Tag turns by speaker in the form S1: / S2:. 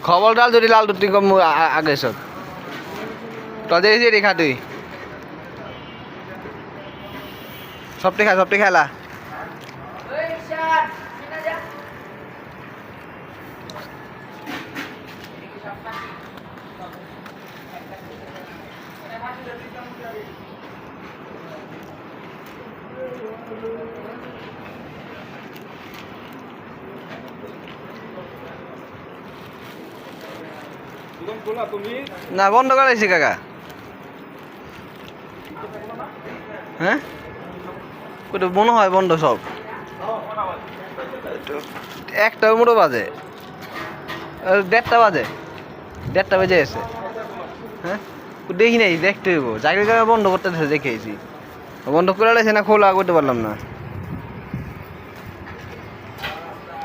S1: খবর ডাল যদি লাল দুটি কম আগে সব তদের যে রেখা তুই সবটি খেলা না বন্ধ করাইছি কাকা হ্যাঁ কোথাও মনে হয় বন্ধ সব একটা মোটো বাজে 1:30 বেজে এসে হ্যাঁ দেখি নাই দেখতে হইব চাকরি বন্ধ করতে দেখেছি বন্ধ করে না খোলা করতে পারলাম না